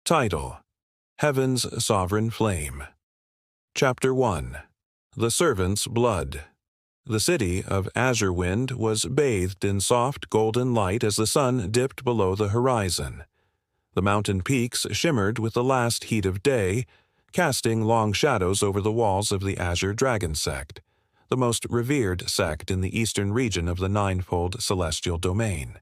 Title: Heaven's Sovereign Flame. Chapter 1. The Servant's Blood. The city of Azure Wind was bathed in soft golden light as the sun dipped below the horizon. The mountain peaks shimmered with the last heat of day, casting long shadows over the walls of the Azure Dragon sect, the most revered sect in the eastern region of the Ninefold Celestial Domain.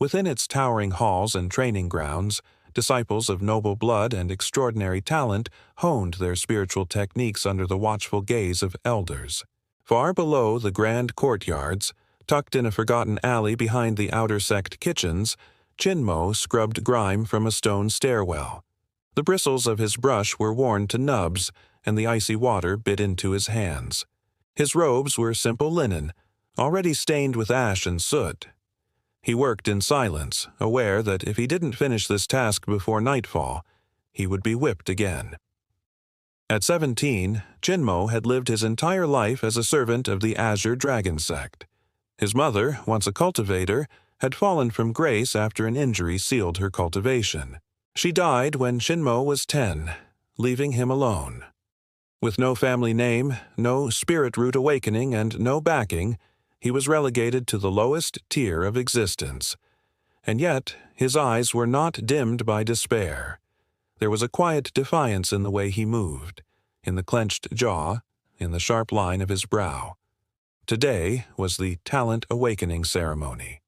Within its towering halls and training grounds, disciples of noble blood and extraordinary talent honed their spiritual techniques under the watchful gaze of elders. Far below the grand courtyards, tucked in a forgotten alley behind the outer sect kitchens, Qin Mo scrubbed grime from a stone stairwell. The bristles of his brush were worn to nubs, and the icy water bit into his hands. His robes were simple linen, already stained with ash and soot. He worked in silence, aware that if he didn't finish this task before nightfall, he would be whipped again. At 17, Qin Mo had lived his entire life as a servant of the Azure Dragon sect. His mother, once a cultivator, had fallen from grace after an injury sealed her cultivation. She died when Qin Mo was 10, leaving him alone. With no family name, no spirit root awakening, and no backing, he was relegated to the lowest tier of existence. And yet, his eyes were not dimmed by despair. There was a quiet defiance in the way he moved, in the clenched jaw, in the sharp line of his brow. Today was the Talent Awakening Ceremony.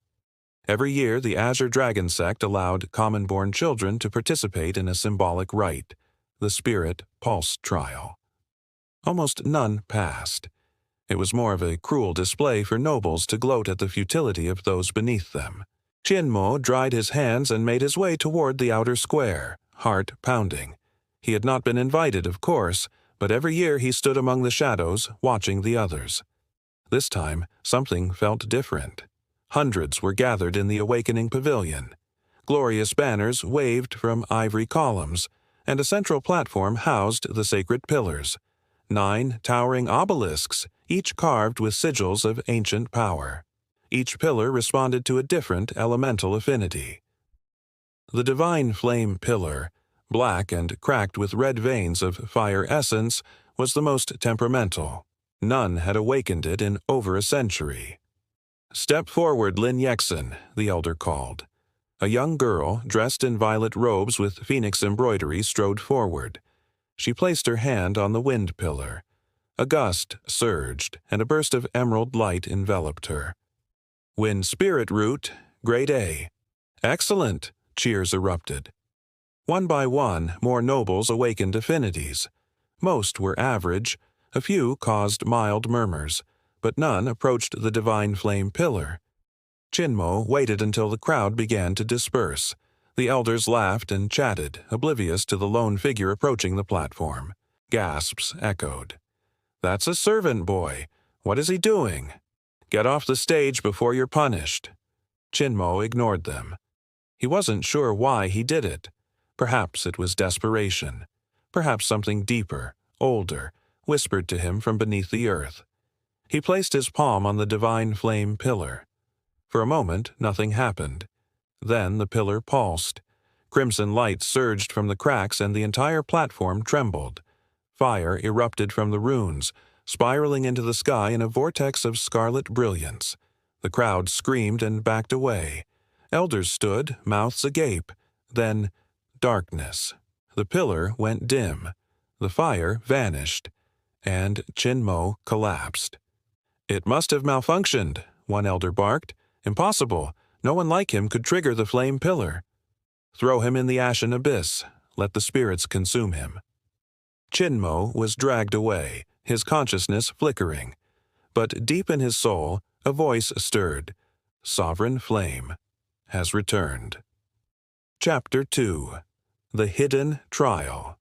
Every year, the Azure Dragon sect allowed common-born children to participate in a symbolic rite, the Spirit Pulse Trial. Almost none passed. It was more of a cruel display for nobles to gloat at the futility of those beneath them. Qin Mo dried his hands and made his way toward the outer square, heart pounding. He had not been invited, of course, but every year he stood among the shadows, watching the others. This time, something felt different. Hundreds were gathered in the Awakening Pavilion. Glorious banners waved from ivory columns, and a central platform housed the sacred pillars. 9 towering obelisks, each carved with sigils of ancient power. Each pillar responded to a different elemental affinity. The Divine Flame Pillar, black and cracked with red veins of fire essence, was the most temperamental. None had awakened it in over a century. "Step forward, Lin Yexin," the elder called. A young girl, dressed in violet robes with phoenix embroidery, strode forward. She placed her hand on the wind pillar. A gust surged, and a burst of emerald light enveloped her. "Wind Spirit Root, Grade A." "Excellent!" Cheers erupted. One by one, more nobles awakened affinities. Most were average, a few caused mild murmurs, but none approached the Divine Flame Pillar. Qin Mo waited until the crowd began to disperse. The elders laughed and chatted, oblivious to the lone figure approaching the platform. Gasps echoed. "That's a servant boy. What is he doing? Get off the stage before you're punished." Qin Mo ignored them. He wasn't sure why he did it. Perhaps it was desperation. Perhaps something deeper, older, whispered to him from beneath the earth. He placed his palm on the Divine Flame Pillar. For a moment, nothing happened. Then the pillar pulsed. Crimson light surged from the cracks and the entire platform trembled. Fire erupted from the runes, spiraling into the sky in a vortex of scarlet brilliance. The crowd screamed and backed away. Elders stood, mouths agape. Then, darkness. The pillar went dim. The fire vanished. And Qin Mo collapsed. "It must have malfunctioned," one elder barked. "Impossible. No one like him could trigger the flame pillar." "Throw him in the ashen abyss. Let the spirits consume him." Qin Mo was dragged away, his consciousness flickering. But deep in his soul, a voice stirred. Sovereign Flame has returned. Chapter 2. The Hidden Trial.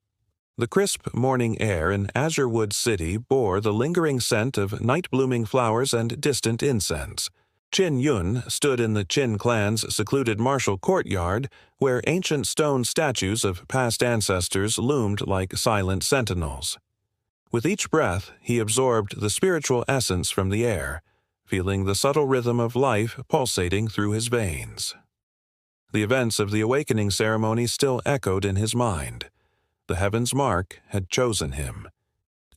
The crisp morning air in Azurewood City bore the lingering scent of night-blooming flowers and distant incense. Qin Yun stood in the Qin clan's secluded martial courtyard, where ancient stone statues of past ancestors loomed like silent sentinels. With each breath, he absorbed the spiritual essence from the air, feeling the subtle rhythm of life pulsating through his veins. The events of the awakening ceremony still echoed in his mind. The Heaven's Mark had chosen him.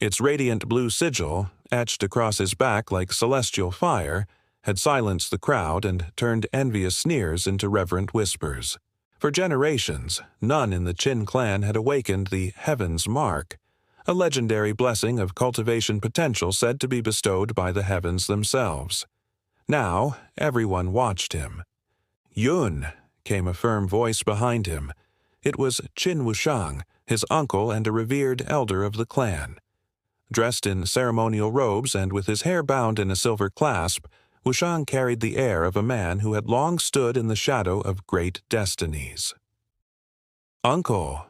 Its radiant blue sigil, etched across his back like celestial fire, had silenced the crowd and turned envious sneers into reverent whispers. For generations, none in the Qin clan had awakened the Heaven's Mark, a legendary blessing of cultivation potential said to be bestowed by the heavens themselves. Now, everyone watched him. "Yun," came a firm voice behind him. It was Qin Wushang, his uncle and a revered elder of the clan. Dressed in ceremonial robes and with his hair bound in a silver clasp, Wushang carried the air of a man who had long stood in the shadow of great destinies. "Uncle!"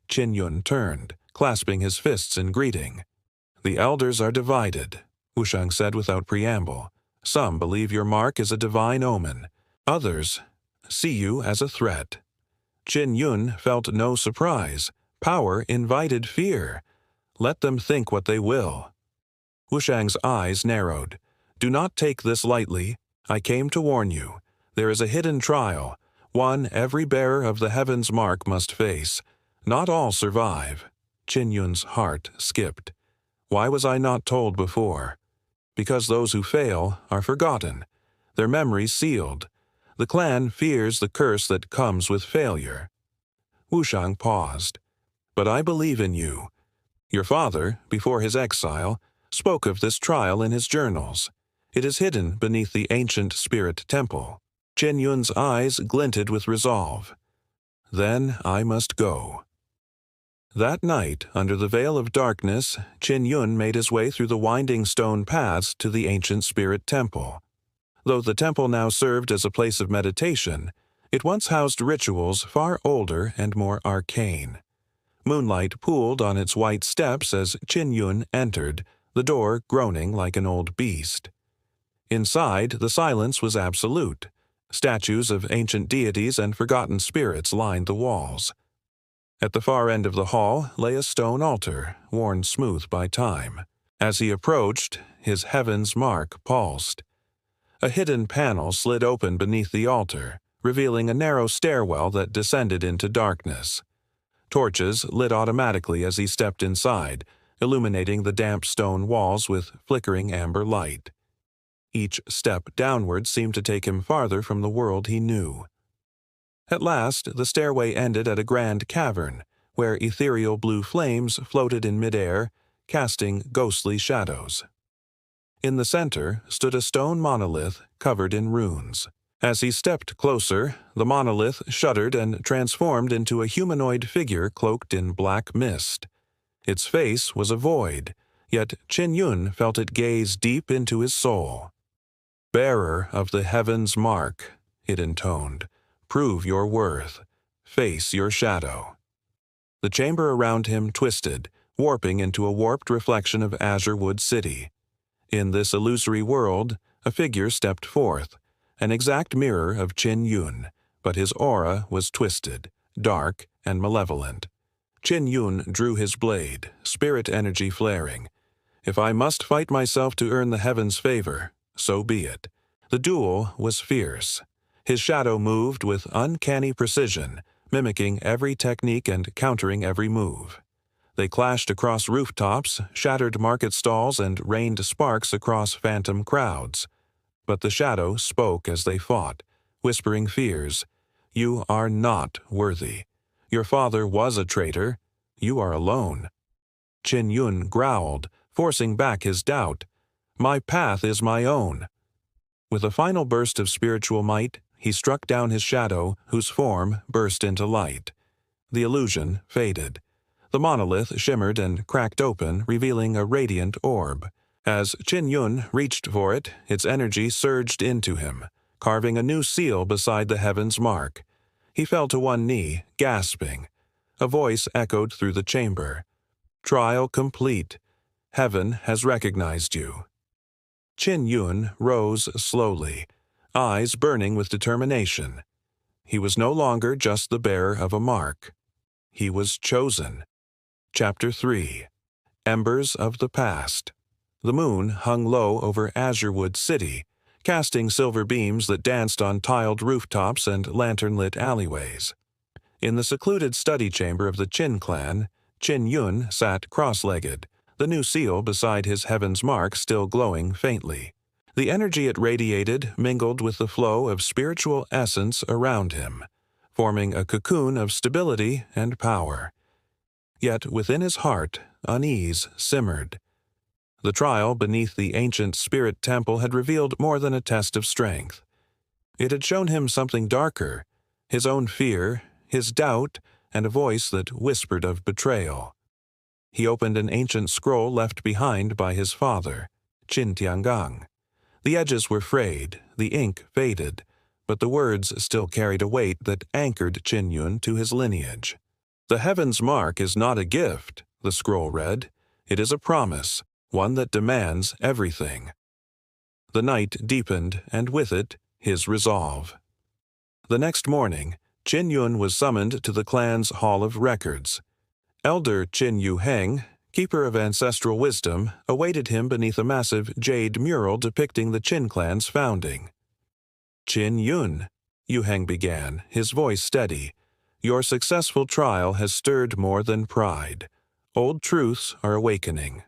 Qin Yun turned, clasping his fists in greeting. "The elders are divided," Wushang said without preamble. "Some believe your mark is a divine omen. Others see you as a threat." Qin Yun felt no surprise. Power invited fear. Let them think what they will. Wushang's eyes narrowed. "Do not take this lightly. I came to warn you. There is a hidden trial, one every bearer of the Heaven's Mark must face. Not all survive." Qin Yun's heart skipped. "Why was I not told before?" "Because those who fail are forgotten, their memories sealed. The clan fears the curse that comes with failure." Wushang paused. "But I believe in you. Your father, before his exile, spoke of this trial in his journals. It is hidden beneath the ancient spirit temple." Qin Yun's eyes glinted with resolve. "Then I must go." That night, under the veil of darkness, Qin Yun made his way through the winding stone paths to the ancient spirit temple. Though the temple now served as a place of meditation, it once housed rituals far older and more arcane. Moonlight pooled on its white steps as Qin Yun entered, the door groaning like an old beast. Inside, the silence was absolute. Statues of ancient deities and forgotten spirits lined the walls. At the far end of the hall lay a stone altar, worn smooth by time. As he approached, his Heaven's Mark pulsed. A hidden panel slid open beneath the altar, revealing a narrow stairwell that descended into darkness. Torches lit automatically as he stepped inside, illuminating the damp stone walls with flickering amber light. Each step downward seemed to take him farther from the world he knew. At last, the stairway ended at a grand cavern, where ethereal blue flames floated in midair, casting ghostly shadows. In the center stood a stone monolith covered in runes. As he stepped closer, the monolith shuddered and transformed into a humanoid figure cloaked in black mist. Its face was a void, yet Qin Yun felt it gaze deep into his soul. "Bearer of the Heaven's Mark," it intoned, "prove your worth. Face your shadow." The chamber around him twisted, warping into a warped reflection of Azure City. In this illusory world, a figure stepped forth, an exact mirror of Qin Yun, but his aura was twisted, dark, and malevolent. Qin Yun drew his blade, spirit energy flaring. "If I must fight myself to earn the heavens' favor, so be it." The duel was fierce. His shadow moved with uncanny precision, mimicking every technique and countering every move. They clashed across rooftops, shattered market stalls, and rained sparks across phantom crowds. But the shadow spoke as they fought, whispering fears. "You are not worthy. Your father was a traitor. You are alone." Qin Yun growled, forcing back his doubt. "My path is my own." With a final burst of spiritual might, he struck down his shadow, whose form burst into light. The illusion faded. The monolith shimmered and cracked open, revealing a radiant orb. As Qin Yun reached for it, its energy surged into him, carving a new seal beside the Heaven's Mark. He fell to one knee, gasping. A voice echoed through the chamber. "Trial complete. Heaven has recognized you." Qin Yun rose slowly, eyes burning with determination. He was no longer just the bearer of a mark. He was chosen. Chapter 3. Embers of the Past. The moon hung low over Azure City, casting silver beams that danced on tiled rooftops and lantern-lit alleyways. In the secluded study chamber of the Qin clan, Qin Yun sat cross-legged, the new seal beside his heaven's mark still glowing faintly. The energy it radiated mingled with the flow of spiritual essence around him, forming a cocoon of stability and power. Yet within his heart, unease simmered. The trial beneath the ancient spirit temple had revealed more than a test of strength. It had shown him something darker, his own fear, his doubt, and a voice that whispered of betrayal. He opened an ancient scroll left behind by his father, Qin Tiangang. The edges were frayed, the ink faded, but the words still carried a weight that anchored Qin Yun to his lineage. "The heaven's mark is not a gift," the scroll read. "It is a promise, one that demands everything." The night deepened, and with it, his resolve. The next morning, Qin Yun was summoned to the clan's Hall of Records. Elder Qin Yu Heng, keeper of ancestral wisdom, awaited him beneath a massive jade mural depicting the Qin clan's founding. "Qin Yun," Yu Heng began, his voice steady, "your successful trial has stirred more than pride. Old truths are awakening."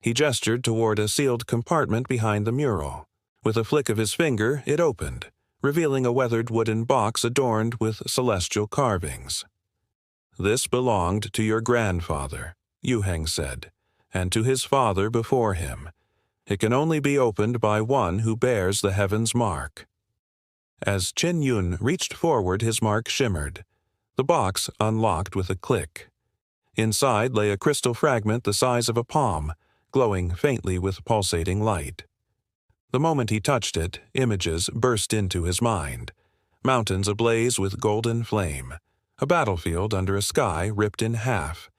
He gestured toward a sealed compartment behind the mural. With a flick of his finger, it opened, revealing a weathered wooden box adorned with celestial carvings. "This belonged to your grandfather," Yu Heng said, "and to his father before him. It can only be opened by one who bears the heaven's mark." As Qin Yun reached forward, his mark shimmered. The box unlocked with a click. Inside lay a crystal fragment the size of a palm, glowing faintly with pulsating light. The moment he touched it, images burst into his mind. Mountains ablaze with golden flame, a battlefield under a sky ripped in half,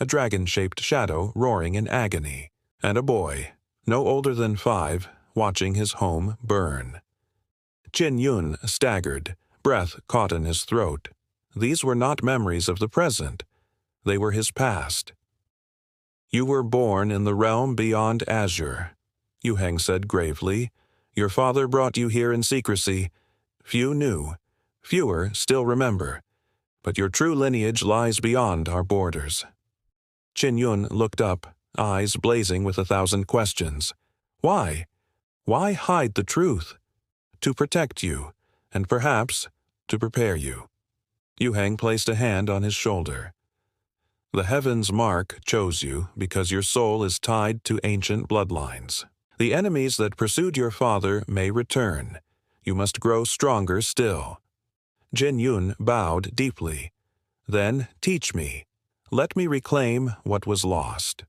a dragon-shaped shadow roaring in agony, and a boy, no older than 5, watching his home burn. Qin Yun staggered, breath caught in his throat. These were not memories of the present. They were his past. "You were born in the realm beyond azure," Yu Heng said gravely. "Your father brought you here in secrecy. Few knew. Fewer still remember. But your true lineage lies beyond our borders." Qin Yun looked up, eyes blazing with 1,000 questions. Why? Why hide the truth? To protect you, and perhaps to prepare you. Yu Heng placed a hand on his shoulder. "The heaven's mark chose you because your soul is tied to ancient bloodlines. The enemies that pursued your father may return. You must grow stronger still." Qin Yun bowed deeply. "Then teach me. Let me reclaim what was lost."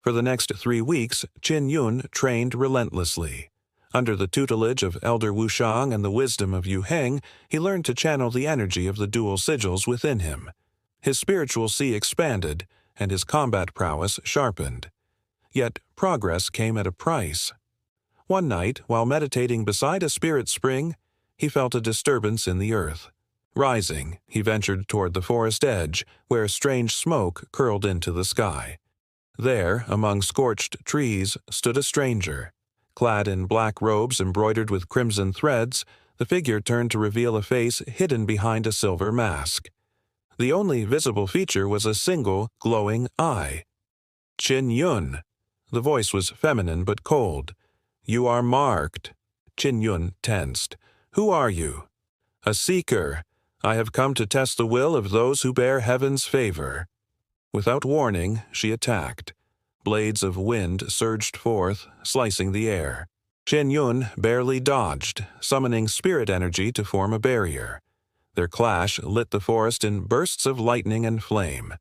For the next 3 weeks, Qin Yun trained relentlessly. Under the tutelage of Elder Wushang and the wisdom of Yu Heng, he learned to channel the energy of the dual sigils within him. His spiritual sea expanded, and his combat prowess sharpened. Yet progress came at a price. One night, while meditating beside a spirit spring, he felt a disturbance in the earth. Rising, he ventured toward the forest edge, where strange smoke curled into the sky. There, among scorched trees, stood a stranger. Clad in black robes embroidered with crimson threads, the figure turned to reveal a face hidden behind a silver mask. The only visible feature was a single, glowing eye. "Qin Yun." The voice was feminine but cold. "You are marked." Qin Yun tensed. "Who are you?" "A seeker. I have come to test the will of those who bear heaven's favor." Without warning, she attacked. Blades of wind surged forth, slicing the air. Qin Yun barely dodged, summoning spirit energy to form a barrier. Their clash lit the forest in bursts of lightning and flame.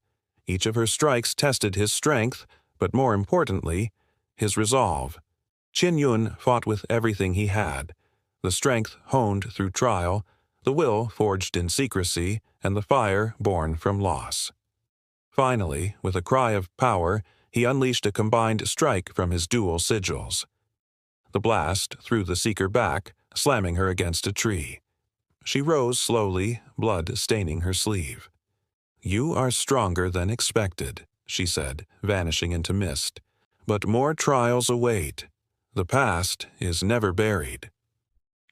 Each of her strikes tested his strength, but more importantly, his resolve. Qin Yun fought with everything he had, the strength honed through trial, the will forged in secrecy, and the fire born from loss. Finally, with a cry of power, he unleashed a combined strike from his dual sigils. The blast threw the seeker back, slamming her against a tree. She rose slowly, blood staining her sleeve. "You are stronger than expected," she said, vanishing into mist. "But more trials await. The past is never buried.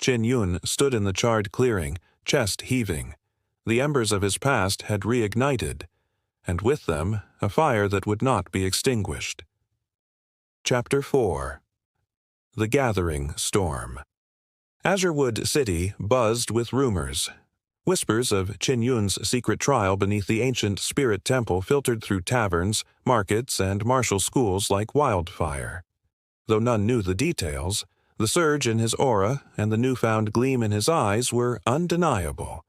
Qin Yun stood in the charred clearing, chest heaving. The embers of his past had reignited, and with them a fire that would not be extinguished. Chapter 4. The Gathering Storm. Azurwood City buzzed with rumors. Whispers of Qin Yun's secret trial beneath the ancient spirit temple filtered through taverns, markets, and martial schools like wildfire. Though none knew the details, the surge in his aura and the newfound gleam in his eyes were undeniable.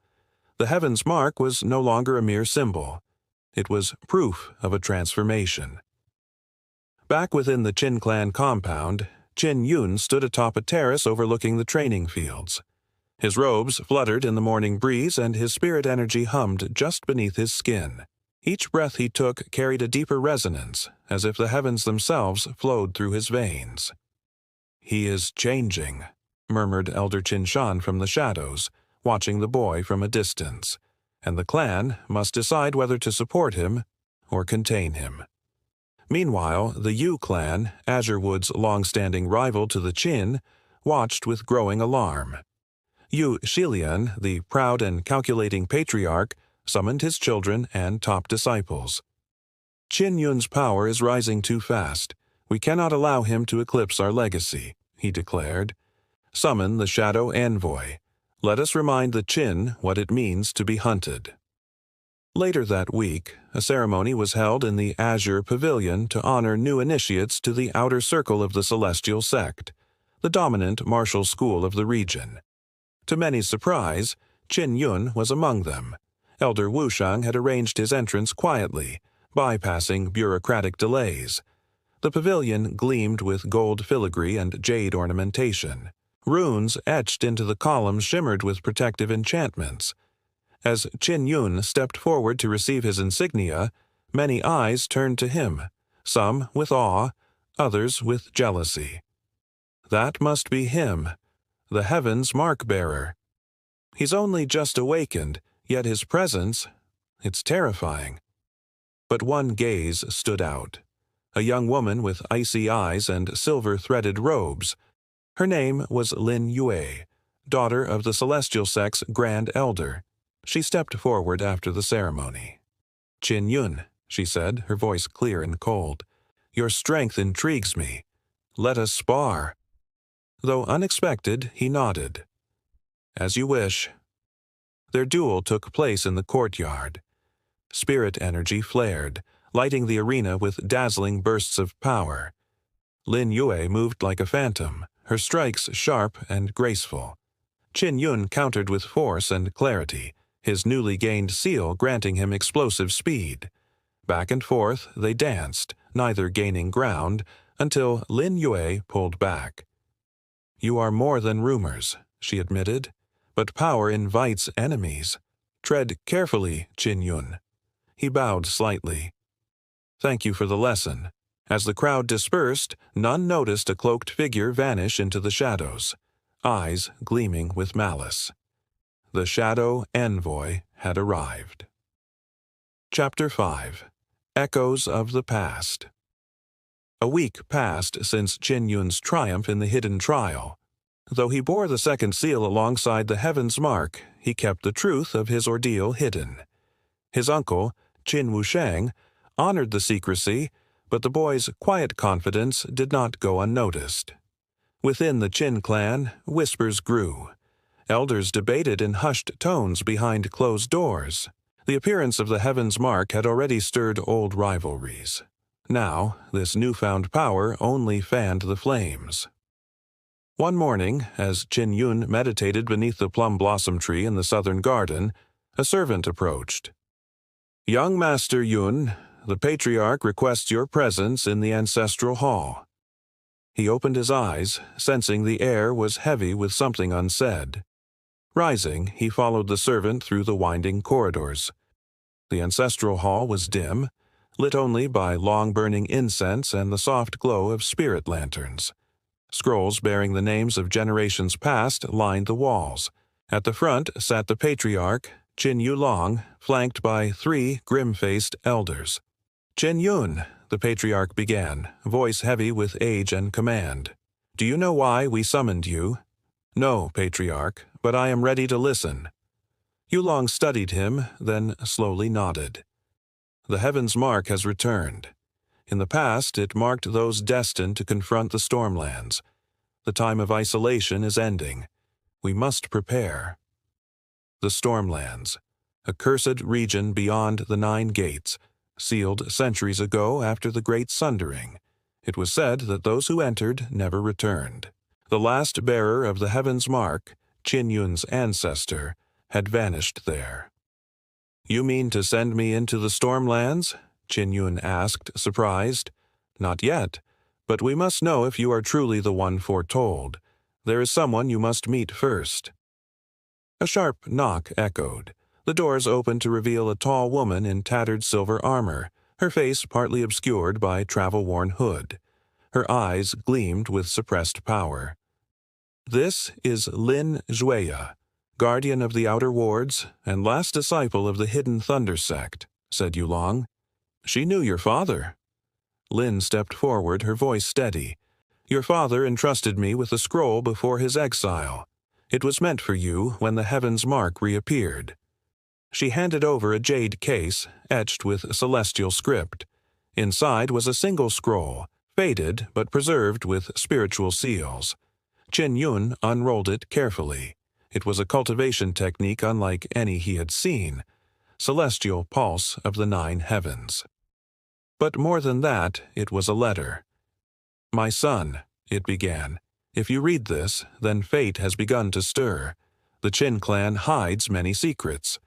The Heaven's Mark was no longer a mere symbol. It was proof of a transformation. Back within the Qin clan compound, Qin Yun stood atop a terrace overlooking the training fields. His robes fluttered in the morning breeze and his spirit energy hummed just beneath his skin. Each breath he took carried a deeper resonance, as if the heavens themselves flowed through his veins. "He is changing," murmured Elder Qin Shan from the shadows, watching the boy from a distance, and the clan must decide whether to support him or contain him. Meanwhile, the Yu clan, Azurwood's long-standing rival to the Qin, watched with growing alarm. Yu Shilian, the proud and calculating patriarch, summoned his children and top disciples. "Qin Yun's power is rising too fast. We cannot allow him to eclipse our legacy," he declared. "Summon the Shadow Envoy. Let us remind the Qin what it means to be hunted." Later that week, a ceremony was held in the Azure Pavilion to honor new initiates to the outer circle of the Celestial Sect, the dominant martial school of the region. To many's surprise, Qin Yun was among them. Elder Wushang had arranged his entrance quietly, bypassing bureaucratic delays. The pavilion gleamed with gold filigree and jade ornamentation. Runes etched into the columns shimmered with protective enchantments. As Qin Yun stepped forward to receive his insignia, many eyes turned to him, some with awe, others with jealousy. That must be him, the Heaven's Mark-bearer. He's only just awakened, yet his presence, it's terrifying. But one gaze stood out. A young woman with icy eyes and silver-threaded robes. Her name was Lin Yue, daughter of the Celestial Sect's Grand Elder. She stepped forward after the ceremony. "Qin Yun," she said, her voice clear and cold, "your strength intrigues me. Let us spar." Though unexpected, he nodded. "As you wish." Their duel took place in the courtyard. Spirit energy flared, lighting the arena with dazzling bursts of power. Lin Yue moved like a phantom, her strikes sharp and graceful. Qin Yun countered with force and clarity, his newly gained seal granting him explosive speed. Back and forth they danced, neither gaining ground, until Lin Yue pulled back. "You are more than rumors," she admitted, "but power invites enemies. Tread carefully, Qin Yun." He bowed slightly. "Thank you for the lesson." As the crowd dispersed, none noticed a cloaked figure vanish into the shadows, eyes gleaming with malice. The Shadow Envoy had arrived. Chapter 5. Echoes of the Past. A week passed since Qin Yun's triumph in the hidden trial. Though he bore the second seal alongside the Heaven's Mark, he kept the truth of his ordeal hidden. His uncle, Qin Wushang, honored the secrecy, but the boy's quiet confidence did not go unnoticed. Within the Qin clan, whispers grew. Elders debated in hushed tones behind closed doors. The appearance of the Heaven's Mark had already stirred old rivalries. Now, this newfound power only fanned the flames. One morning, as Qin Yun meditated beneath the plum blossom tree in the southern garden, a servant approached. "Young Master Yun, the patriarch requests your presence in the ancestral hall." He opened his eyes, sensing the air was heavy with something unsaid. Rising, he followed the servant through the winding corridors. The ancestral hall was dim, lit only by long-burning incense and the soft glow of spirit lanterns. Scrolls bearing the names of generations past lined the walls. At the front sat the patriarch, Qin Yulong, flanked by 3 grim-faced elders. "Qin Yun," the patriarch began, voice heavy with age and command. Do you know why we summoned you? No, Patriarch, but I am ready to listen. Yulong studied him, then slowly nodded. The Heaven's Mark has returned. In the past, it marked those destined to confront the Stormlands. The time of isolation is ending. We must prepare. The Stormlands, a cursed region beyond the 9 gates, sealed centuries ago after the Great Sundering. It was said that those who entered never returned. The last bearer of the Heaven's Mark, Qin Yun's ancestor, had vanished there. You mean to send me into the Stormlands? Qin Yun asked, surprised. Not yet, but we must know if you are truly the one foretold. There is someone you must meet first. A sharp knock echoed. The doors opened to reveal a tall woman in tattered silver armor, her face partly obscured by travel-worn hood. Her eyes gleamed with suppressed power. This is Lin Zhuya, guardian of the Outer Wards and last disciple of the Hidden Thunder sect, said Yulong. She knew your father. Lin stepped forward, her voice steady. Your father entrusted me with a scroll before his exile. It was meant for you when the Heaven's Mark reappeared. She handed over a jade case, etched with celestial script. Inside was a single scroll, faded but preserved with spiritual seals. Qin Yun unrolled it carefully. It was a cultivation technique unlike any he had seen, celestial pulse of the 9 heavens. But more than that, it was a letter. My son, it began, if you read this, then fate has begun to stir. The Qin clan hides many secrets.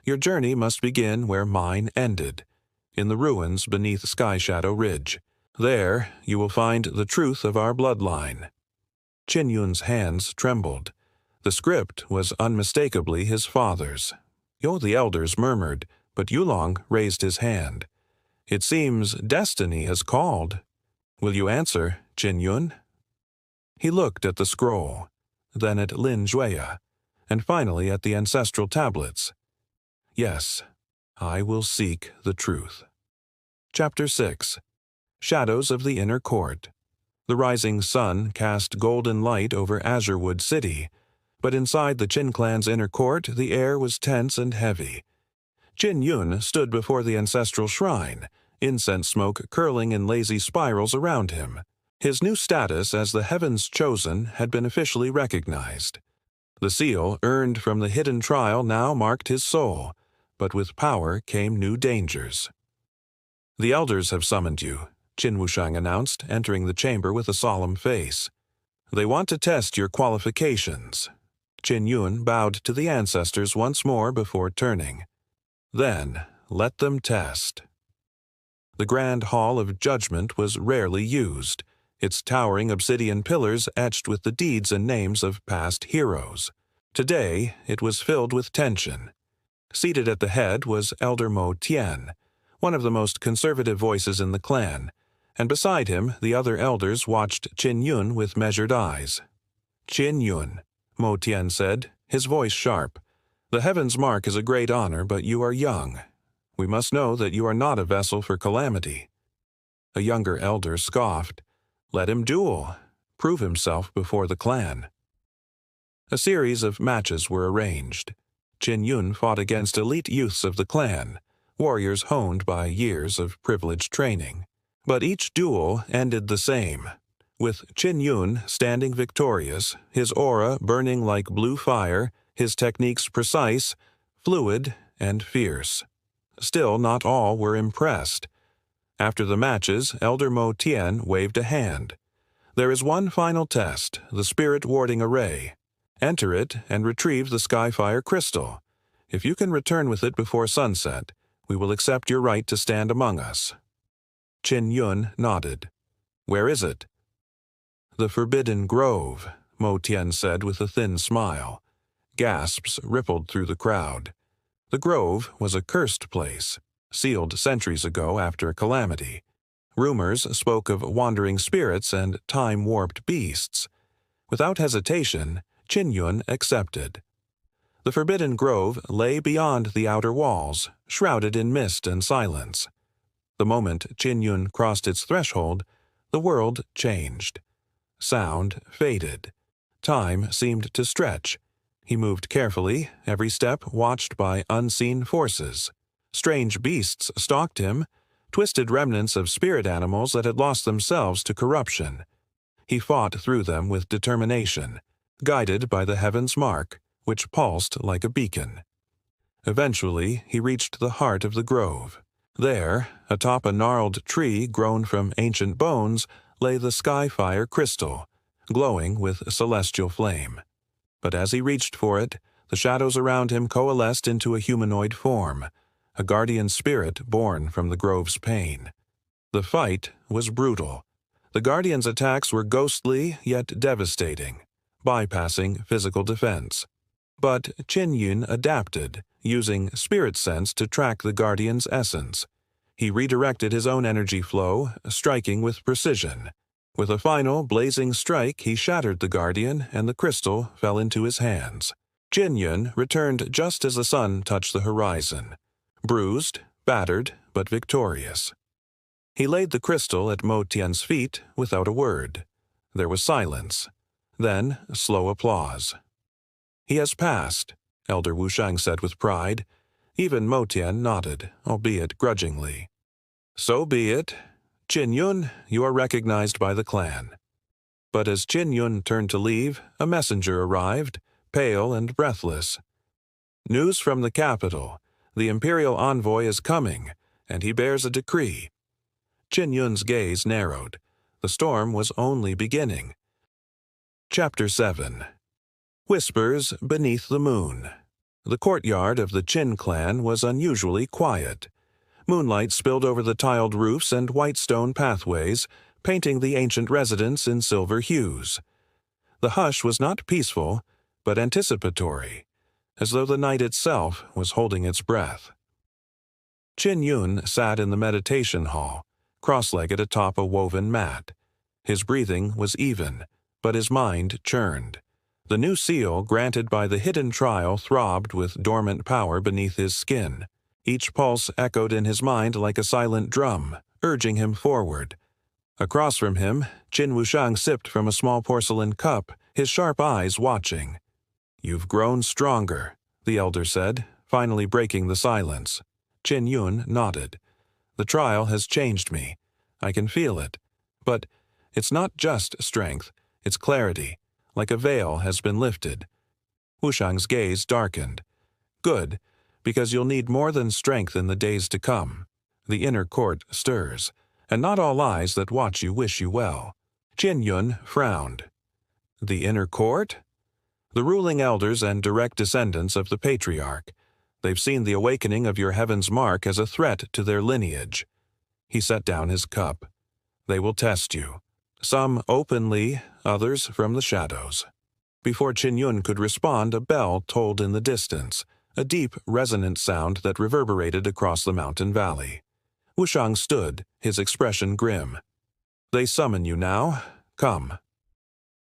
Your journey must begin where mine ended, in the ruins beneath Sky Shadow Ridge. There you will find the truth of our bloodline. Qin Yun's hands trembled. The script was unmistakably his father's. The elders murmured, but Yulong raised his hand. It seems destiny has called. Will you answer, Qin Yun? He looked at the scroll, then at Lin Zhuya, and finally at the ancestral tablets. Yes, I will seek the truth. Chapter 6. Shadows of the Inner Court. The rising sun cast golden light over Azurewood City, but inside the Qin clan's inner court the air was tense and heavy. Qin Yun stood before the ancestral shrine, incense smoke curling in lazy spirals around him. His new status as the Heaven's Chosen had been officially recognized. The seal earned from the hidden trial now marked his soul, but with power came new dangers. The elders have summoned you, Qin Wushang announced, entering the chamber with a solemn face. They want to test your qualifications. Qin Yun bowed to the ancestors once more before turning. Then, let them test. The grand hall of judgment was rarely used, its towering obsidian pillars etched with the deeds and names of past heroes. Today, it was filled with tension. Seated at the head was Elder Mo Tian, one of the most conservative voices in the clan, and beside him the other elders watched Qin Yun with measured eyes. Qin Yun, Mo Tian said, his voice sharp. The Heaven's Mark is a great honor, but you are young. We must know that you are not a vessel for calamity. A younger elder scoffed. Let him duel, prove himself before the clan. A series of matches were arranged. Qin Yun fought against elite youths of the clan, warriors honed by years of privileged training. But each duel ended the same, with Qin Yun standing victorious, his aura burning like blue fire, his techniques precise, fluid, and fierce. Still, not all were impressed. After the matches, Elder Mo Tian waved a hand. There is one final test, the Spirit Warding Array. Enter it and retrieve the Skyfire Crystal. If you can return with it before sunset, we will accept your right to stand among us. Qin Yun nodded. Where is it? The Forbidden Grove, Mo Tian said with a thin smile. Gasps rippled through the crowd. The grove was a cursed place, sealed centuries ago after a calamity. Rumors spoke of wandering spirits and time-warped beasts. Without hesitation, Qin Yun accepted. The Forbidden Grove lay beyond the outer walls, shrouded in mist and silence. The moment Qin Yun crossed its threshold, the world changed. Sound faded. Time seemed to stretch. He moved carefully, every step watched by unseen forces. Strange beasts stalked him, twisted remnants of spirit animals that had lost themselves to corruption. He fought through them with determination, guided by the heaven's mark, which pulsed like a beacon. Eventually, he reached the heart of the grove. There, atop a gnarled tree grown from ancient bones, lay the sky-fire crystal, glowing with celestial flame. But as he reached for it, the shadows around him coalesced into a humanoid form, a guardian spirit born from the grove's pain. The fight was brutal. The guardian's attacks were ghostly yet devastating, bypassing physical defense. But Qin Yun adapted, using spirit sense to track the guardian's essence. He redirected his own energy flow, striking with precision. With a final, blazing strike, he shattered the guardian, and the crystal fell into his hands. Qin Yun returned just as the sun touched the horizon, bruised, battered, but victorious. He laid the crystal at Mo Tian's feet without a word. There was silence. Then slow applause. "He has passed," Elder Wushang said with pride. Even Mo Tian nodded, albeit grudgingly. "So be it. Qin Yun, you are recognized by the clan." But as Qin Yun turned to leave, a messenger arrived, pale and breathless. "News from the capital. The imperial envoy is coming, and he bears a decree." Qin Yun's gaze narrowed. The storm was only beginning. Chapter 7. Whispers Beneath the Moon. The courtyard of the Qin clan was unusually quiet. Moonlight spilled over the tiled roofs and white stone pathways, painting the ancient residence in silver hues. The hush was not peaceful, but anticipatory, as though the night itself was holding its breath. Qin Yun sat in the meditation hall, cross-legged atop a woven mat. His breathing was even, but his mind churned. The new seal granted by the hidden trial throbbed with dormant power beneath his skin. Each pulse echoed in his mind like a silent drum, urging him forward. Across from him, Qin Wushang sipped from a small porcelain cup, his sharp eyes watching. "You've grown stronger," the elder said, finally breaking the silence. Qin Yun nodded. "The trial has changed me. I can feel it. But it's not just strength, it's clarity, like a veil has been lifted." Wushang's gaze darkened. "Good, because you'll need more than strength in the days to come. The inner court stirs, and not all eyes that watch you wish you well." Qin Yun frowned. "The inner court?" "The ruling elders and direct descendants of the patriarch. They've seen the awakening of your heaven's mark as a threat to their lineage." He set down his cup. "They will test you. Some openly, others from the shadows." Before Qin Yun could respond, a bell tolled in the distance, a deep, resonant sound that reverberated across the mountain valley. Wushang stood, his expression grim. "They summon you now. Come."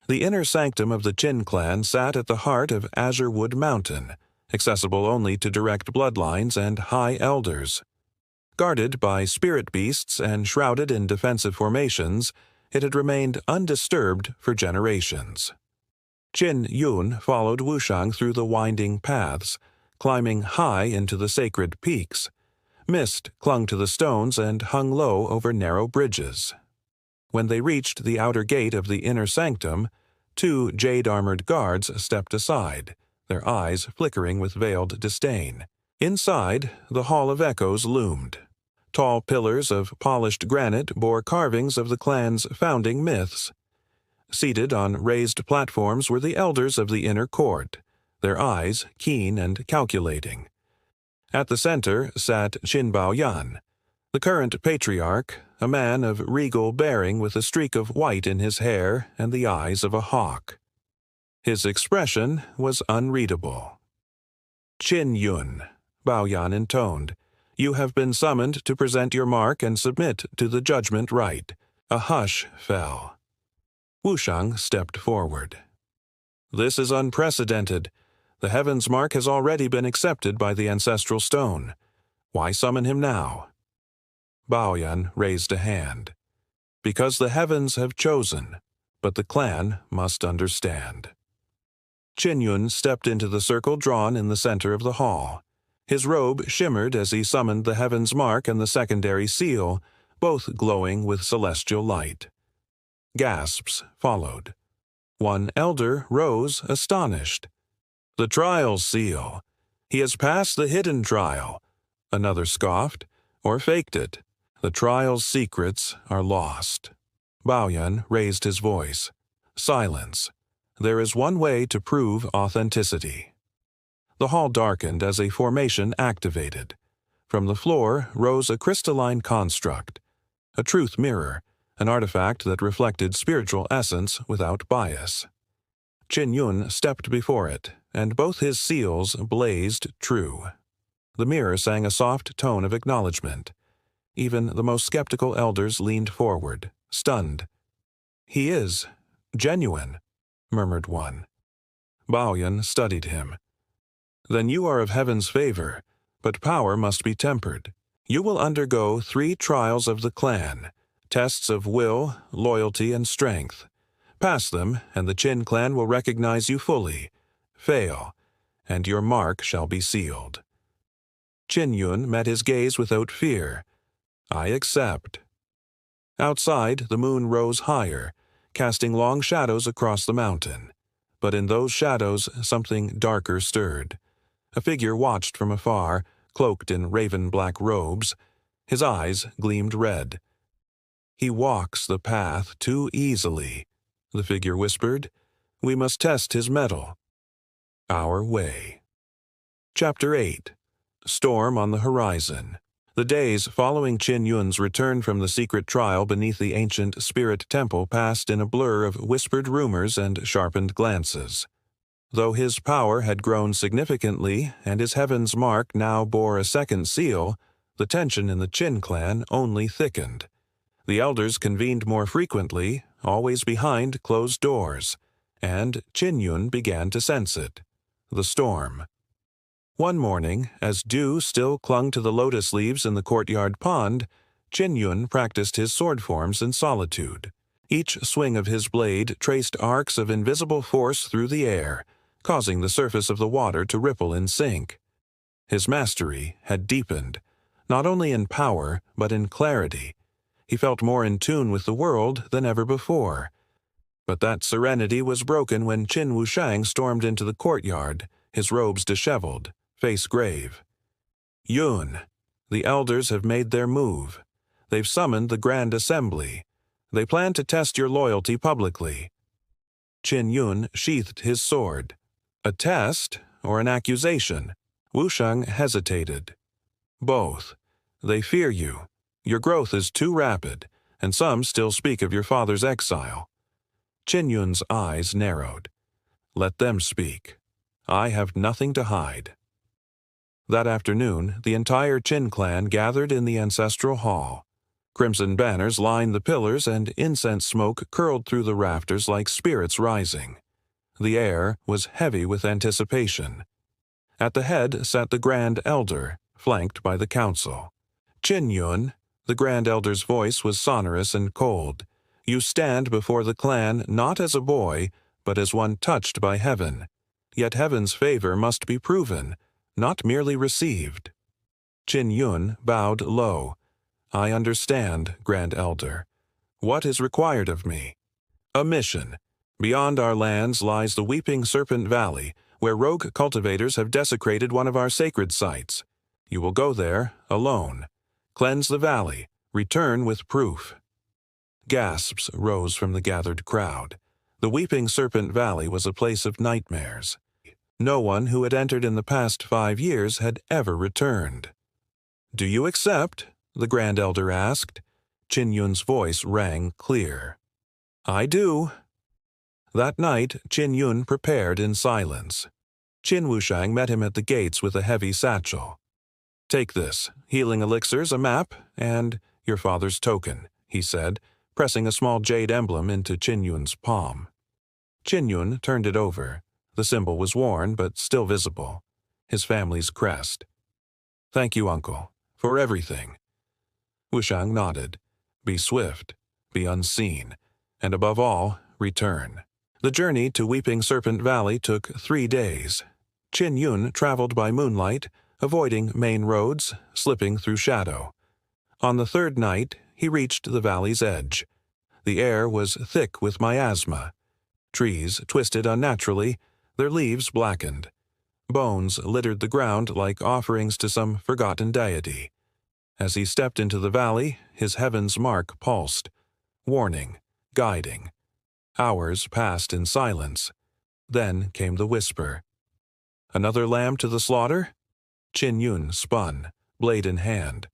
The inner sanctum of the Qin clan sat at the heart of Azure Wood Mountain, accessible only to direct bloodlines and high elders. Guarded by spirit beasts and shrouded in defensive formations, it had remained undisturbed for generations. Qin Yun followed Wushang through the winding paths, climbing high into the sacred peaks. Mist clung to the stones and hung low over narrow bridges. When they reached the outer gate of the inner sanctum, two jade-armored guards stepped aside, their eyes flickering with veiled disdain. Inside, the Hall of Echoes loomed. Tall pillars of polished granite bore carvings of the clan's founding myths. Seated on raised platforms were the elders of the inner court, their eyes keen and calculating. At the center sat Qin Baoyan, the current patriarch, a man of regal bearing with a streak of white in his hair and the eyes of a hawk. His expression was unreadable. "Qin Yun," Baoyan intoned, "you have been summoned to present your mark and submit to the judgment rite." A hush fell. Wushang stepped forward. "This is unprecedented. The heaven's mark has already been accepted by the ancestral stone. Why summon him now?" Baoyan raised a hand. "Because the heavens have chosen. but the clan must understand. Qin Yun stepped into the circle drawn in the center of the hall. His robe shimmered as he summoned the Heaven's Mark and the secondary seal, both glowing with celestial light. Gasps followed. One elder rose astonished. "The trial seal! He has passed the hidden trial." Another scoffed, "Or faked it. The trial's secrets are lost." Baoyan raised his voice. "Silence. There is one way to prove authenticity." The hall darkened as a formation activated. From the floor rose a crystalline construct, a truth mirror, an artifact that reflected spiritual essence without bias. Qin Yun stepped before it, and both his seals blazed true. The mirror sang a soft tone of acknowledgement. Even the most skeptical elders leaned forward, stunned. "He is genuine," murmured one. Baoyan studied him. "Then you are of heaven's favor, but power must be tempered. You will undergo 3 trials of the clan, tests of will, loyalty, and strength. Pass them, and the Qin clan will recognize you fully. Fail, and your mark shall be sealed." Qin Yun met his gaze without fear. "I accept." Outside, the moon rose higher, casting long shadows across the mountain. But in those shadows, something darker stirred. A figure watched from afar, cloaked in raven-black robes. His eyes gleamed red. "He walks the path too easily," the figure whispered. "We must test his mettle." Our way. Chapter 8. Storm on the Horizon. The days following Qin Yun's return from the secret trial beneath the ancient spirit temple passed in a blur of whispered rumors and sharpened glances. Though his power had grown significantly and his Heaven's Mark now bore a second seal, the tension in the Qin clan only thickened. The elders convened more frequently, always behind closed doors, and Qin Yun began to sense it. The storm. One morning, as dew still clung to the lotus leaves in the courtyard pond, Qin Yun practiced his sword forms in solitude. Each swing of his blade traced arcs of invisible force through the air, causing the surface of the water to ripple in sync. His mastery had deepened, not only in power, but in clarity. He felt more in tune with the world than ever before. But that serenity was broken when Qin Wushang stormed into the courtyard, his robes disheveled, face grave. "Yun, the elders have made their move. They've summoned the Grand Assembly. They plan to test your loyalty publicly." Qin Yun sheathed his sword. A test or an accusation? Wushang hesitated. "Both. They fear you. Your growth is too rapid, and some still speak of your father's exile." Qin Yun's eyes narrowed. "Let them speak. I have nothing to hide." That afternoon, the entire Qin clan gathered in the ancestral hall. Crimson banners lined the pillars and incense smoke curled through the rafters like spirits rising. The air was heavy with anticipation. At the head sat the Grand Elder, flanked by the council. "Qin Yun," the Grand Elder's voice was sonorous and cold. "You stand before the clan not as a boy, but as one touched by heaven. Yet heaven's favor must be proven, not merely received." Qin Yun bowed low. "I understand, Grand Elder. What is required of me?" "A mission. Beyond our lands lies the Weeping Serpent Valley, where rogue cultivators have desecrated one of our sacred sites. You will go there, alone. Cleanse the valley. Return with proof." Gasps rose from the gathered crowd. The Weeping Serpent Valley was a place of nightmares. No one who had entered in the past 5 years had ever returned. "Do you accept?" the Grand Elder asked. Qin Yun's voice rang clear. "I do." That night, Qin Yun prepared in silence. Qin Wushang met him at the gates with a heavy satchel. "Take this, healing elixirs, a map, and your father's token," he said, pressing a small jade emblem into Qin Yun's palm. Qin Yun turned it over. The symbol was worn, but still visible. His family's crest. "Thank you, uncle, for everything." Wushang nodded. "Be swift, be unseen, and above all, return. The journey to Weeping Serpent Valley took 3 days. Qin Yun traveled by moonlight, avoiding main roads, slipping through shadow. On the 3rd night, he reached the valley's edge. The air was thick with miasma. Trees twisted unnaturally, their leaves blackened. Bones littered the ground like offerings to some forgotten deity. As he stepped into the valley, his heaven's mark pulsed, warning, guiding. Hours passed in silence. Then came the whisper. Another lamb to the slaughter? Qin Yun spun, blade in hand.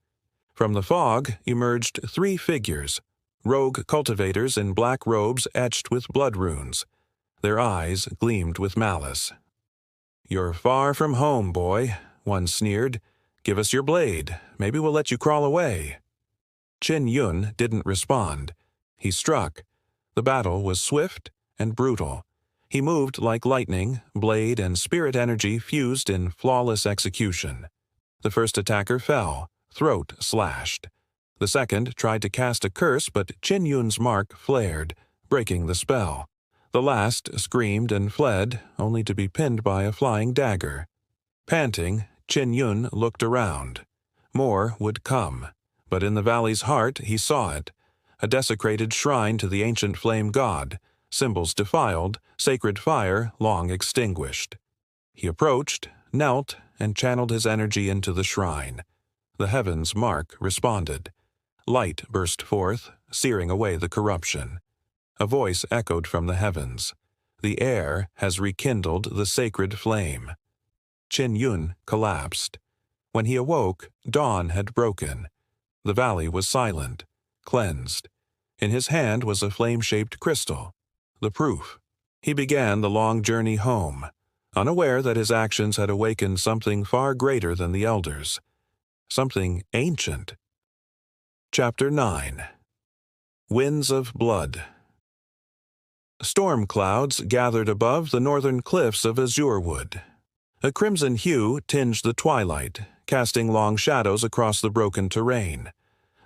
From the fog emerged 3 figures, rogue cultivators in black robes etched with blood runes. Their eyes gleamed with malice. "You're far from home, boy," one sneered. "Give us your blade. Maybe we'll let you crawl away." Qin Yun didn't respond. He struck. The battle was swift and brutal. He moved like lightning, blade and spirit energy fused in flawless execution. The first attacker fell, throat slashed. The second tried to cast a curse, but Qin Yun's mark flared, breaking the spell. The last screamed and fled, only to be pinned by a flying dagger. Panting, Qin Yun looked around. More would come, but in the valley's heart he saw it. A desecrated shrine to the ancient flame god, symbols defiled, sacred fire long extinguished. He approached, knelt, and channeled his energy into the shrine. The heaven's mark responded. Light burst forth, searing away the corruption. A voice echoed from the heavens. "The air has rekindled the sacred flame." Qin Yun collapsed. When he awoke, dawn had broken. The valley was silent, cleansed. In his hand was a flame-shaped crystal, the proof. He began the long journey home, unaware that his actions had awakened something far greater than the elders, something ancient. Chapter 9. Winds of Blood. Storm clouds gathered above the northern cliffs of Azure-wood. A crimson hue tinged the twilight, casting long shadows across the broken terrain.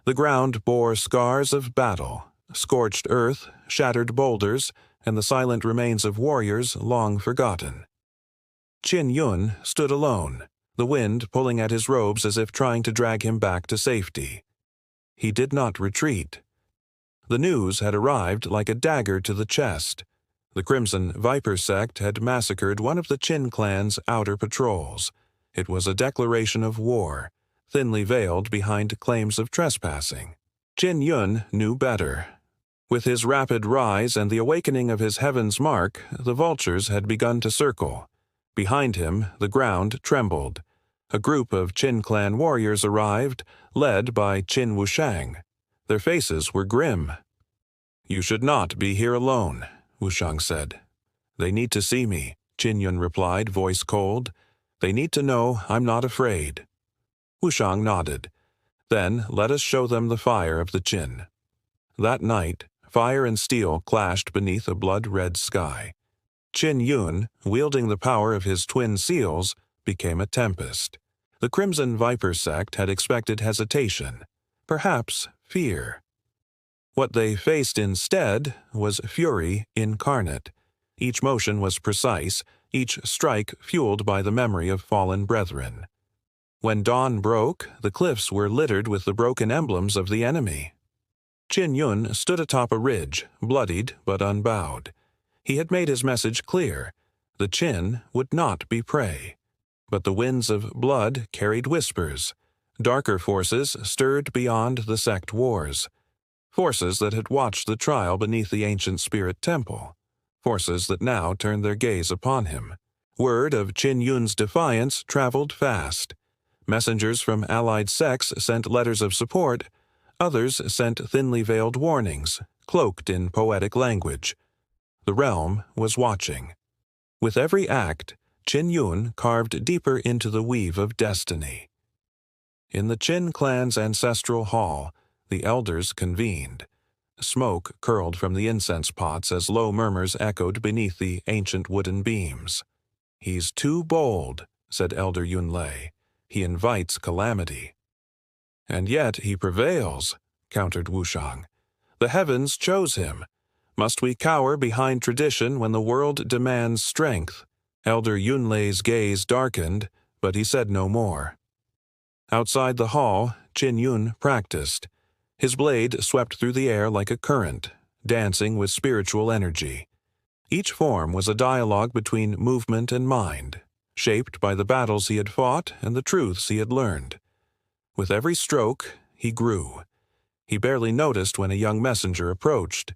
The ground bore scars of battle, scorched earth, shattered boulders, and the silent remains of warriors long forgotten. Qin Yun stood alone, the wind pulling at his robes as if trying to drag him back to safety. He did not retreat. The news had arrived like a dagger to the chest. The Crimson Viper sect had massacred one of the Qin clan's outer patrols. It was a declaration of war, thinly veiled behind claims of trespassing. Qin Yun knew better. With his rapid rise and the awakening of his heaven's mark, the vultures had begun to circle. Behind him, the ground trembled. A group of Qin clan warriors arrived, led by Qin Wushang. Their faces were grim. "You should not be here alone," Wushang said. "They need to see me," Qin Yun replied, voice cold. "They need to know I'm not afraid." Wushang nodded. "Then let us show them the fire of the Qin." That night, fire and steel clashed beneath a blood-red sky. Qin Yun, wielding the power of his twin seals, became a tempest. The Crimson Viper sect had expected hesitation, perhaps fear. What they faced instead was fury incarnate. Each motion was precise, each strike fueled by the memory of fallen brethren. When dawn broke, the cliffs were littered with the broken emblems of the enemy. Qin Yun stood atop a ridge, bloodied but unbowed. He had made his message clear. The Qin would not be prey. But the winds of blood carried whispers. Darker forces stirred beyond the sect wars. Forces that had watched the trial beneath the ancient spirit temple. Forces that now turned their gaze upon him. Word of Qin Yun's defiance traveled fast. Messengers from allied sects sent letters of support. Others sent thinly veiled warnings, cloaked in poetic language. The realm was watching. With every act, Qin Yun carved deeper into the weave of destiny. In the Qin clan's ancestral hall, the elders convened. Smoke curled from the incense pots as low murmurs echoed beneath the ancient wooden beams. "He's too bold," said Elder Yunlei. "He invites calamity." "And yet he prevails," countered Wushang. "The heavens chose him. Must we cower behind tradition when the world demands strength? Elder Yunlei's gaze darkened, but he said no more. Outside the hall, Qin Yun practiced. His blade swept through the air like a current, dancing with spiritual energy. Each form was a dialogue between movement and mind, shaped by the battles he had fought and the truths he had learned. With every stroke, he grew. He barely noticed when a young messenger approached.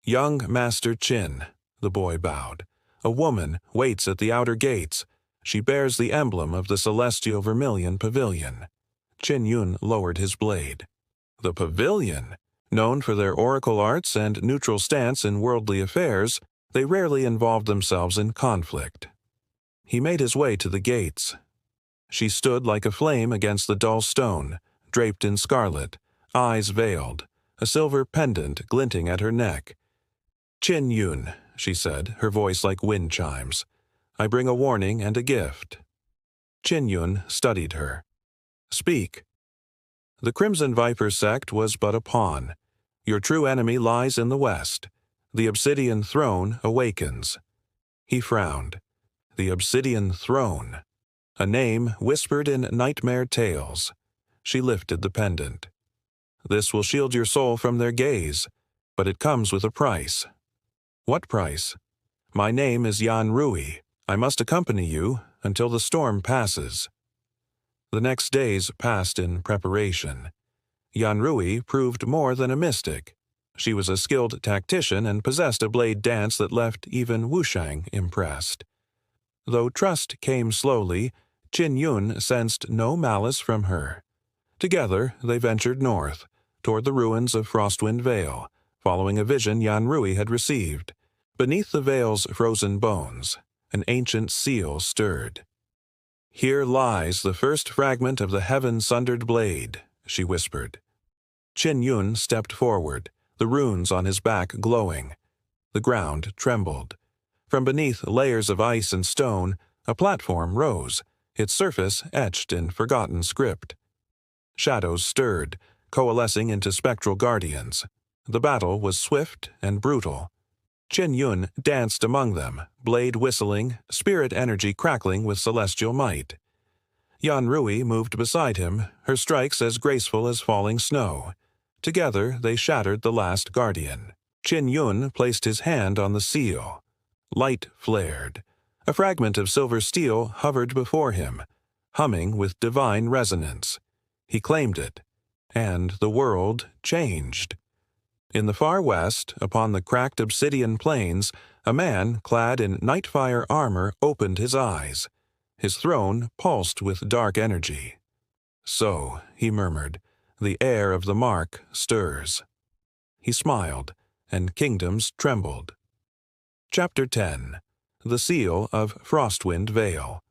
"Young Master Qin," the boy bowed. "A woman waits at the outer gates. She bears the emblem of the Celestial Vermilion Pavilion." Qin Yun lowered his blade. The Pavilion? Known for their oracle arts and neutral stance in worldly affairs, they rarely involved themselves in conflict. He made his way to the gates. She stood like a flame against the dull stone, draped in scarlet, eyes veiled, a silver pendant glinting at her neck. "Qin Yun," she said, her voice like wind chimes. "I bring a warning and a gift." Qin Yun studied her. "Speak." "The Crimson Viper sect was but a pawn. Your true enemy lies in the west. The Obsidian Throne awakens." He frowned. The Obsidian Throne. A name whispered in nightmare tales. She lifted the pendant. "This will shield your soul from their gaze, but it comes with a price." "What price?" "My name is Yan Rui. I must accompany you until the storm passes." The next days passed in preparation. Yan Rui proved more than a mystic. She was a skilled tactician and possessed a blade dance that left even Wushang impressed. Though trust came slowly, Qin Yun sensed no malice from her. Together they ventured north, toward the ruins of Frostwind Vale, following a vision Yan Rui had received. Beneath the veil's frozen bones, an ancient seal stirred. "Here lies the first fragment of the heaven-sundered blade," she whispered. Qin Yun stepped forward, the runes on his back glowing. The ground trembled. From beneath layers of ice and stone, a platform rose, its surface etched in forgotten script. Shadows stirred, coalescing into spectral guardians. The battle was swift and brutal. Qin Yun danced among them, blade whistling, spirit energy crackling with celestial might. Yan Rui moved beside him, her strikes as graceful as falling snow. Together they shattered the last guardian. Qin Yun placed his hand on the seal. Light flared. A fragment of silver steel hovered before him, humming with divine resonance. He claimed it, and the world changed. In the far west, upon the cracked obsidian plains, a man clad in nightfire armor opened his eyes. His throne pulsed with dark energy. "So," he murmured, "the heir of the mark stirs." He smiled, and kingdoms trembled. Chapter 10. The Seal of Frostwind Vale.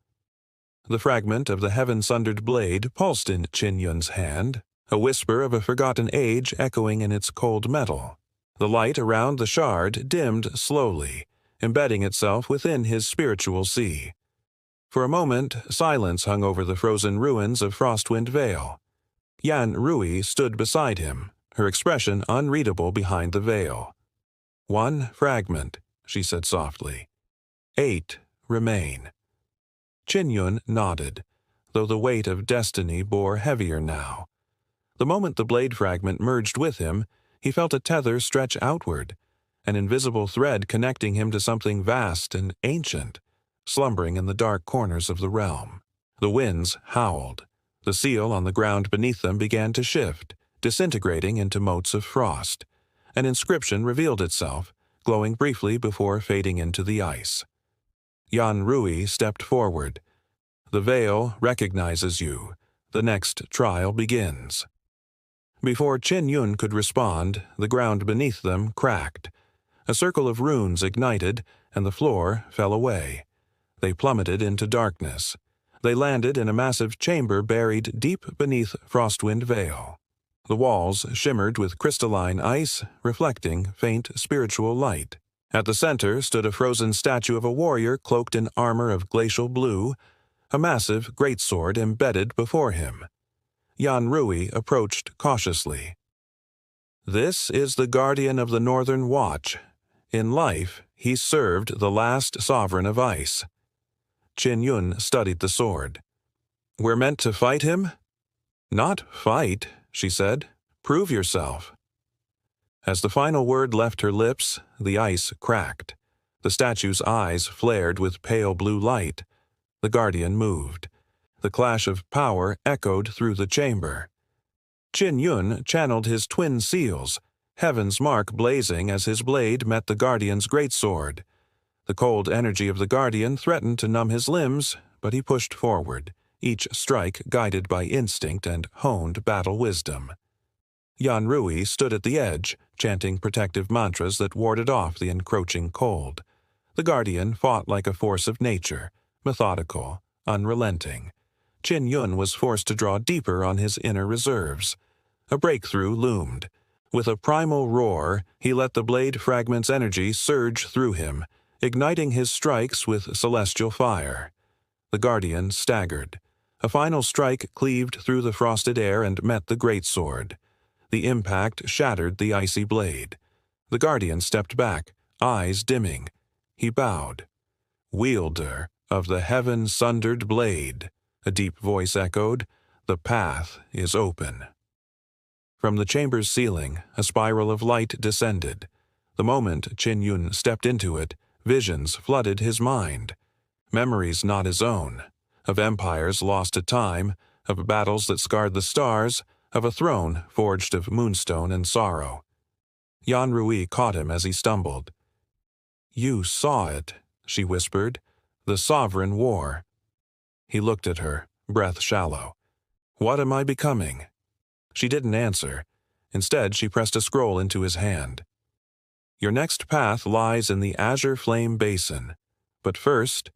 The fragment of the heaven-sundered blade pulsed in Qin Yun's hand, a whisper of a forgotten age echoing in its cold metal. The light around the shard dimmed slowly, embedding itself within his spiritual sea. For a moment, silence hung over the frozen ruins of Frostwind Vale. Yan Rui stood beside him, her expression unreadable behind the veil. "One fragment," she said softly. 8 remain. Qin Yun nodded, though the weight of destiny bore heavier now. The moment the blade fragment merged with him, he felt a tether stretch outward, an invisible thread connecting him to something vast and ancient, slumbering in the dark corners of the realm. The winds howled. The seal on the ground beneath them began to shift, disintegrating into motes of frost. An inscription revealed itself, glowing briefly before fading into the ice. Yan Rui stepped forward. "The veil recognizes you. The next trial begins." Before Qin Yun could respond, the ground beneath them cracked. A circle of runes ignited, and the floor fell away. They plummeted into darkness. They landed in a massive chamber buried deep beneath Frostwind Vale. The walls shimmered with crystalline ice, reflecting faint spiritual light. At the center stood a frozen statue of a warrior cloaked in armor of glacial blue, a massive greatsword embedded before him. Yan Rui approached cautiously. This is the guardian of the Northern Watch. In life, he served the last sovereign of ice. Qin Yun studied the sword. We're meant to fight him? Not fight, she said. Prove yourself. As the final word left her lips, the ice cracked. The statue's eyes flared with pale blue light. The guardian moved. The clash of power echoed through the chamber. Qin Yun channeled his twin seals, heaven's mark blazing as his blade met the guardian's greatsword. The cold energy of the guardian threatened to numb his limbs, but he pushed forward, each strike guided by instinct and honed battle wisdom. Yan Rui stood at the edge, chanting protective mantras that warded off the encroaching cold. The guardian fought like a force of nature, methodical, unrelenting. Qin Yun was forced to draw deeper on his inner reserves. A breakthrough loomed. With a primal roar, he let the blade fragment's energy surge through him, igniting his strikes with celestial fire. The guardian staggered. A final strike cleaved through the frosted air and met the greatsword. The impact shattered the icy blade. The guardian stepped back, eyes dimming. He bowed. "Wielder of the heaven-sundered blade," a deep voice echoed, "the path is open." From the chamber's ceiling, a spiral of light descended. The moment Qin Yun stepped into it, visions flooded his mind. Memories not his own, of empires lost to time, of battles that scarred the stars, of a throne forged of moonstone and sorrow. Yan Rui caught him as he stumbled. "You saw it," she whispered, "the sovereign war." He looked at her, breath shallow. "What am I becoming?" She didn't answer. Instead, she pressed a scroll into his hand. "Your next path lies in the azure flame basin. But first,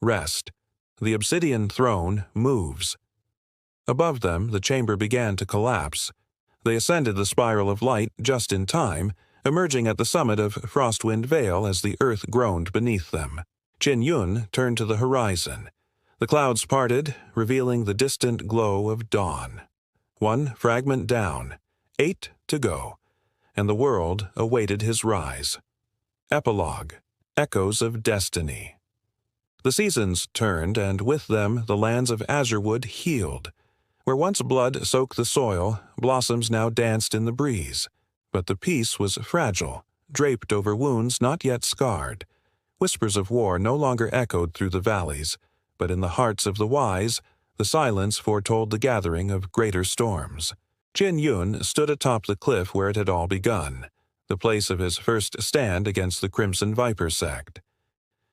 rest. The obsidian throne moves." Above them, the chamber began to collapse. They ascended the spiral of light just in time, emerging at the summit of Frostwind Vale as the earth groaned beneath them. Qin Yun turned to the horizon. The clouds parted, revealing the distant glow of dawn. One fragment down, 8 to go, and the world awaited his rise. Epilogue, Echoes of Destiny. The seasons turned, and with them the lands of Azurewood healed. Where once blood soaked the soil, blossoms now danced in the breeze. But the peace was fragile, draped over wounds not yet scarred. Whispers of war no longer echoed through the valleys, but in the hearts of the wise, the silence foretold the gathering of greater storms. Qin Yun stood atop the cliff where it had all begun, the place of his first stand against the Crimson Viper sect.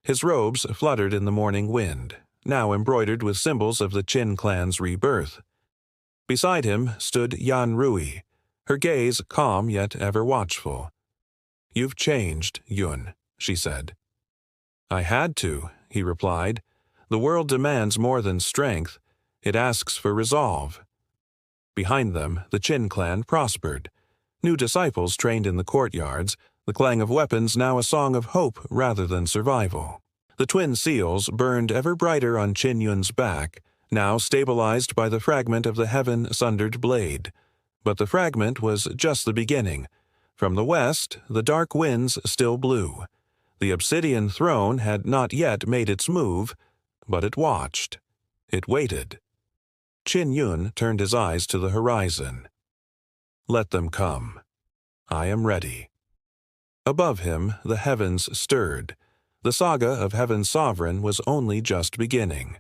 His robes fluttered in the morning wind, now embroidered with symbols of the Qin clan's rebirth. Beside him stood Yan Rui, her gaze calm yet ever watchful. "You've changed, Yun," she said. "I had to," he replied. "The world demands more than strength. It asks for resolve." Behind them, the Qin clan prospered. New disciples trained in the courtyards, the clang of weapons now a song of hope rather than survival. The twin seals burned ever brighter on Qin Yun's back, now stabilized by the fragment of the heaven-sundered blade. But the fragment was just the beginning. From the west, the dark winds still blew. The obsidian throne had not yet made its move, but it watched. It waited. Qin Yun turned his eyes to the horizon. "Let them come. I am ready." Above him, the heavens stirred. The saga of Heaven's Sovereign was only just beginning.